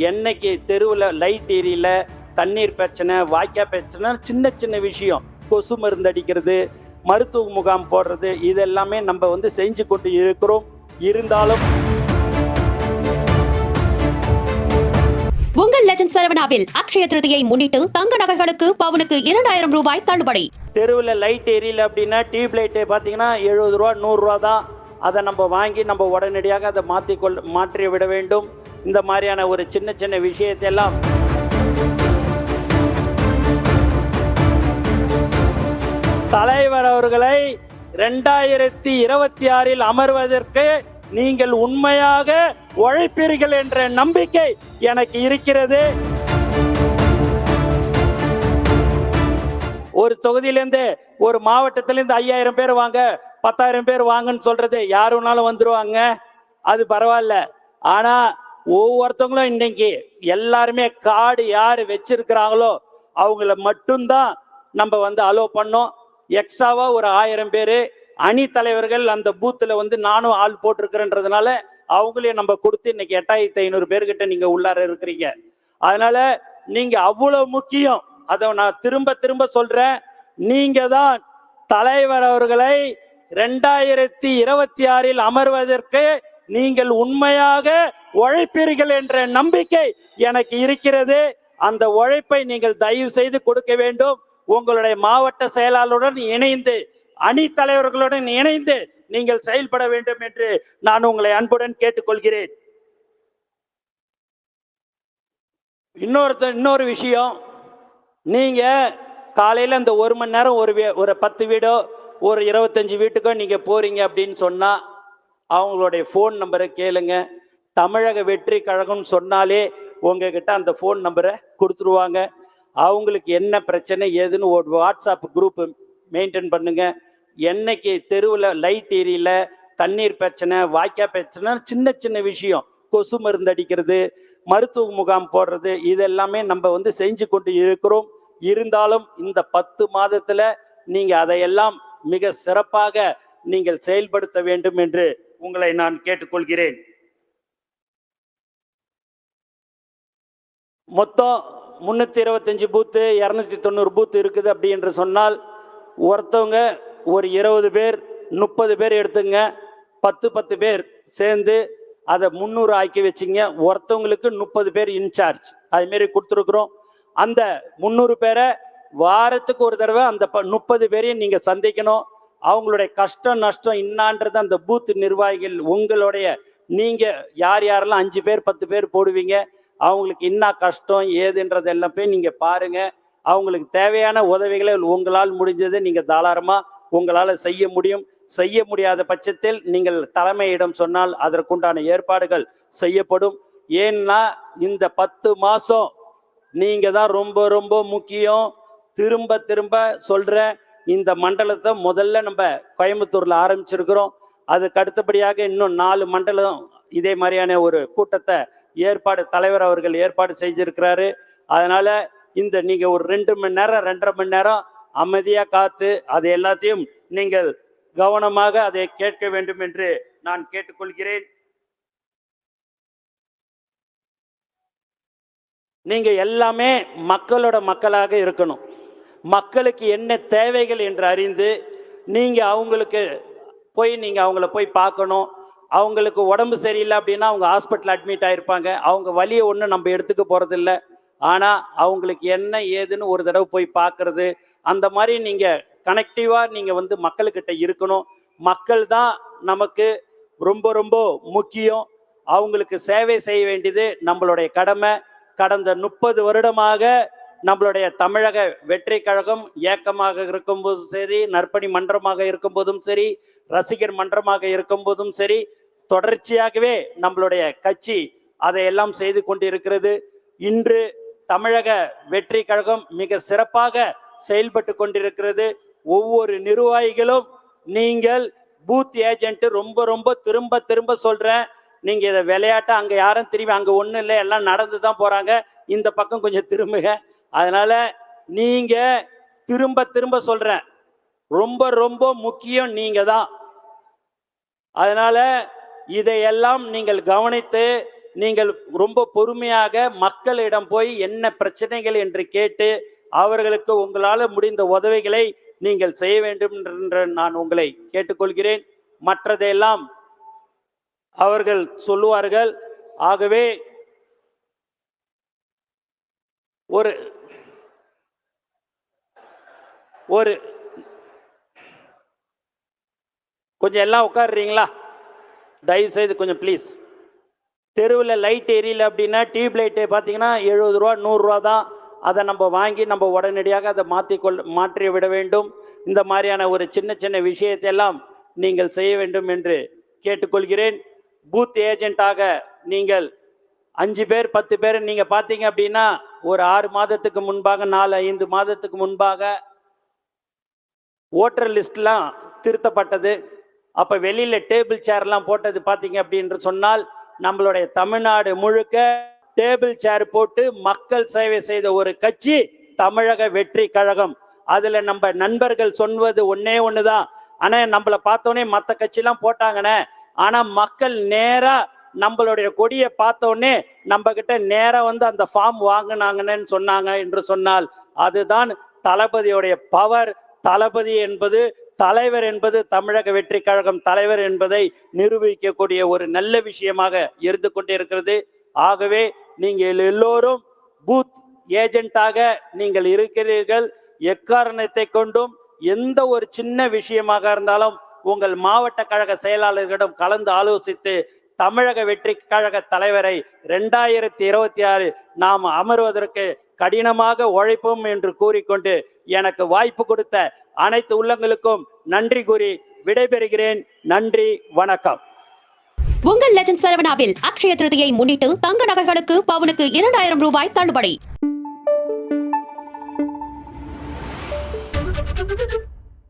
என்னைக்கு தெருவில் லைட் எரியல, தண்ணீர் பிரச்சனை, வாய்க்கா பிரச்சனை, சின்ன சின்ன விஷயம், கொசு மருந்து அடிக்கிறது, மருத்துவ முகாம் போடுறது, இதெல்லாமே நம்ம வந்து செஞ்சு கொண்டு இருக்கிறோம். இருந்தாலும் உங்கள் லெஜண்ட் சரவணாவில் அக்ஷய திருதியை முன்னிட்டு தங்க நகைகளுக்கு பவுனுக்கு 2000 ரூபாய் தள்ளுபடி. தெருவில் லைட் எரியல அப்படின்னா டியூப் லைட்டு பார்த்தீங்கன்னா 70 ரூபா 100 ரூபா தான். அதை நம்ம வாங்கி நம்ம உடனடியாக அதை மாற்றி விட வேண்டும். இந்த மாதிரியான ஒரு சின்ன சின்ன விஷயத்தெல்லாம் தலைவர் அவர்களை 2026 அமர்வதற்கு நீங்கள் உண்மையாக உழைப்பீர்கள் என்ற நம்பிக்கை எனக்கு இருக்கிறது. ஒரு தொகுதியிலேருந்து ஒரு மாவட்டத்திலேருந்து 5000 பேர் வாங்க, 10,000 பேர் வாங்கன்னு சொல்றது யாருனாலும் வந்துருவாங்க, அது பரவாயில்ல. ஆனா ஒவ்வொருத்தவங்களும் இன்னைக்கு எல்லாருமே கார்டு யாரு வச்சிருக்கிறாங்களோ அவங்கள மட்டும்தான் நம்ம வந்து அலோவ் பண்ணோம். எக்ஸ்ட்ராவா ஒரு 1000 பேரு அணி தலைவர்கள் அந்த பூத்துல வந்து நானும் ஆள் போட்டிருக்கிறேன்றதுனால அவங்களையும் நம்ம கொடுத்து இன்னைக்கு 8500 பேர்கிட்ட நீங்க உள்ளார இருக்கிறீங்க. அதனால நீங்க அவ்வளவு முக்கியம். அதை நான் திரும்ப திரும்ப சொல்றேன், நீங்க தான் தலைவர் அவர்களை 2026 அமர்வதற்கு நீங்கள் உண்மையாக உழைப்பீர்கள் என்ற நம்பிக்கை எனக்கு இருக்கிறது. அந்த உழைப்பை நீங்கள் தயவு செய்து கொடுக்க வேண்டும். உங்களுடைய மாவட்ட செயலாளருடன் இணைந்து, அணி தலைவர்களுடன் இணைந்து நீங்கள் செயல்பட வேண்டும் என்று நான் உங்களை அன்புடன் கேட்டுக்கொள்கிறேன். இன்னொரு விஷயம், நீங்க காலையில இந்த 1 மணி நேரம் ஒரு 10 வீடோ ஒரு 25 வீட்டுக்கோ நீங்க போறீங்க அப்படின்னு சொன்னா அவங்களுடைய ஃபோன் நம்பரை கேளுங்க. தமிழக வெற்றி கழகம்னு சொன்னாலே உங்ககிட்ட அந்த ஃபோன் நம்பரை கொடுத்துருவாங்க. அவங்களுக்கு என்ன பிரச்சனை ஏதுன்னு ஒரு வாட்ஸ்அப் குரூப் மெயின்டைன் பண்ணுங்க. என்னைக்கு தெருவில் லைட் எரியல, தண்ணீர் பிரச்சனை, வாய்க்கா பிரச்சனை, சின்ன சின்ன விஷயம், கொசு மருந்து அடிக்கிறது, மருத்துவ முகாம் போடுறது, இதெல்லாமே நம்ம வந்து செஞ்சு கொண்டு இருக்கிறோம். இருந்தாலும் இந்த 10 மாதத்துல நீங்க அதையெல்லாம் மிக சிறப்பாக நீங்கள் செயல்படுத்த வேண்டும் என்று உங்களை நான் கேட்டுக்கொள்கிறேன். மொத்தம் 325 பூத்து 290 பூத்து இருக்குது அப்படி என்று சொன்னால் ஒருத்தவங்க ஒரு 20 பேர் 30 பேர் எடுத்துங்க, 10 பேர் சேர்ந்து அதை 300 ஆக்கி வச்சிங்க. ஒருத்தவங்களுக்கு 30 பேர் இன்சார்ஜ் அதுமாரி கொடுத்துருக்குறோம். அந்த 300 பேரை வாரத்துக்கு ஒரு தடவை அந்த 30 பேரையும் நீங்க சந்திக்கணும். அவங்களுடைய கஷ்டம் நஷ்டம் இன்னான்றது அந்த பூத் நிர்வாகிகள் உங்களுடைய, நீங்க யார் யாரெல்லாம் 5 பேர் 10 பேர் போடுவீங்க, அவங்களுக்கு என்ன கஷ்டம் ஏதுன்றது எல்லாம் போய் நீங்க பாருங்க. அவங்களுக்கு தேவையான உதவிகளை உங்களால் முடிஞ்சது நீங்க தாராளமா உங்களால் செய்ய முடியும். செய்ய முடியாத பட்சத்தில் நீங்கள் தலைமையிடம் சொன்னால் அதற்குண்டான ஏற்பாடுகள் செய்யப்படும். ஏன்னா இந்த 10 மாசம் நீங்க தான் ரொம்ப ரொம்ப முக்கியம். திரும்ப திரும்ப சொல்றேன், இந்த மண்டலத்தை முதல்ல நம்ம கோயம்புத்தூர்ல ஆரம்பிச்சிருக்கிறோம். அதுக்கு அடுத்தபடியாக இன்னும் 4 மண்டலம் இதே மாதிரியான ஒரு கூட்டத்தை தலைவர் அவர்கள் ஏற்பாடு செஞ்சிருக்கிறாரு. அதனால இந்த நீங்க ஒரு 2 மணி நேரம் 2.5 மணி நேரம் அமைதியா காத்து அது எல்லாத்தையும் நீங்கள் கவனமாக அதை கேட்க வேண்டும் என்று நான் கேட்டுக்கொள்கிறேன். நீங்க எல்லாமே மக்களோட மக்களாக இருக்கணும். மக்களுக்கு என்ன தேவைகள் என்று அறிந்து நீங்க அவங்களுக்கு அவங்கள போய் பார்க்கணும். அவங்களுக்கு உடம்பு சரியில்லை அப்படின்னா அவங்க ஹாஸ்பிட்டல் அட்மிட் ஆயிருப்பாங்க. அவங்க வலியை ஒன்றும் நம்ம எடுத்துக்க போறதில்லை. ஆனா அவங்களுக்கு என்ன ஏதுன்னு ஒரு தடவை போய் பார்க்கறது, அந்த மாதிரி நீங்க கனெக்டிவா நீங்க வந்து மக்கள்கிட்ட இருக்கணும். மக்கள் தான் நமக்கு ரொம்ப ரொம்ப முக்கியம். அவங்களுக்கு சேவை செய்ய வேண்டியது நம்மளுடைய கடமை. கடந்த 30 வருடமாக நம்மளுடைய தமிழக வெற்றி கழகம் இயக்கமாக இருக்கும்போதும் சரி, நற்பணி மன்றமாக இருக்கும் போதும் சரி, ரசிகர் மன்றமாக இருக்கும் போதும் சரி, தொடர்ச்சியாகவே நம்மளுடைய கட்சி அதையெல்லாம் செய்து கொண்டிருக்கிறது. இன்று தமிழக வெற்றி கழகம் மிக சிறப்பாக செயல்பட்டு கொண்டிருக்கிறது. ஒவ்வொரு நிர்வாகிகளும் நீங்கள் பூத் ஏஜென்ட் ரொம்ப ரொம்ப திரும்ப திரும்ப சொல்றேன், நீங்க இதை விளையாட்ட அங்க யாரும் திரும்பி அங்க ஒண்ணும் இல்லை, எல்லாம் நடந்து தான் போறாங்க, இந்த பக்கம் கொஞ்சம் திரும்புங்க. அதனால நீங்க திரும்ப திரும்ப சொல்றேன், ரொம்ப ரொம்ப முக்கியம் நீங்க தான். அதனால இதையெல்லாம் நீங்கள் கவனித்து நீங்கள் ரொம்ப பொறுமையாக மக்களிடம் போய் என்ன பிரச்சனைகள் என்று கேட்டு அவர்களுக்கு உங்களால் முடிந்த உதவிகளை நீங்கள் செய்ய வேண்டும் என்று நான் உங்களை கேட்டுக்கொள்கிறேன். மற்றதையெல்லாம் அவர்கள் சொல்லுவார்கள். ஆகவே ஒரு ஒரு கொஞ்சம் எல்லாம் உட்காடுறீங்களா? தயவு செய்து கொஞ்சம் ப்ளீஸ். தெருவில் லைட் எரியல அப்படின்னா டியூப் லைட்டு பார்த்தீங்கன்னா 70 ரூபா 100 ரூபா தான். அதை நம்ம வாங்கி நம்ம உடனடியாக அதை மாற்றி விட வேண்டும். இந்த மாதிரியான ஒரு சின்ன சின்ன விஷயத்தையெல்லாம் நீங்கள் செய்ய வேண்டும் என்று கேட்டுக்கொள்கிறேன். பூத் ஏஜென்ட்டாக நீங்கள் 5 பேர் 10 பேர் நீங்கள் பார்த்தீங்க அப்படின்னா ஒரு 6 மாதத்துக்கு முன்பாக 4-5 மாதத்துக்கு முன்பாக ஓட்டர் லிஸ்ட்லாம் திருத்தப்பட்டது. அப்போ வெளியில் டேபிள் சேர்லாம் போட்டது பார்த்தீங்க அப்படின்னு சொன்னால் நம்மளுடைய தமிழ்நாடு முழுக்க டேபிள் சேர் போட்டு மக்கள் சேவை செய்த ஒரு கட்சி தமிழக வெற்றி கழகம். அதில் நம்ம நண்பர்கள் சொல்வது ஒன்று தான். ஆனால் நம்மளை பார்த்தோன்னே மற்ற கட்சிலாம் போட்டாங்கண்ணே, ஆனால் மக்கள் நேராக நம்மளுடைய கொடியை பார்த்தோன்னே நம்ம கிட்ட நேராக வந்து அந்த ஃபார்ம் வாங்கினாங்கன்னு சொன்னாங்க என்று சொன்னால் அதுதான் தளபதியுடைய பவர். தளபதி என்பது தலைவர் என்பது தமிழக வெற்றி கழகம் தலைவர் என்பதை நிரூபிக்கக்கூடிய ஒரு நல்ல விஷயமாக இருந்து கொண்டிருக்கிறது. ஆகவே நீங்கள் எல்லோரும் பூத் ஏஜென்ட்டாக நீங்கள் இருக்கிறீர்கள். எக்காரணத்தை கொண்டும் எந்த ஒரு சின்ன விஷயமாக இருந்தாலும் உங்கள் மாவட்ட கழக செயலாளர்களிடம் கலந்து ஆலோசித்து தமிழக வெற்றி கழக தலைவரை 2026 நாம் அமர்வதற்கு கடினமாக உழைப்போம் என்று கூறிக்கொண்டு எனக்கு வாய்ப்பு கொடுத்த அனைத்து உள்ளங்களுக்கும் நன்றி கூறி விடைபெறுகிறேன். நன்றி, வணக்கம். உங்கள் லெஜண்ட் சரவணாவில் அக்ஷய திருதியை முன்னிட்டு தங்க நகைகளுக்கு பவுனுக்கு 2000 ரூபாய் தள்ளுபடி.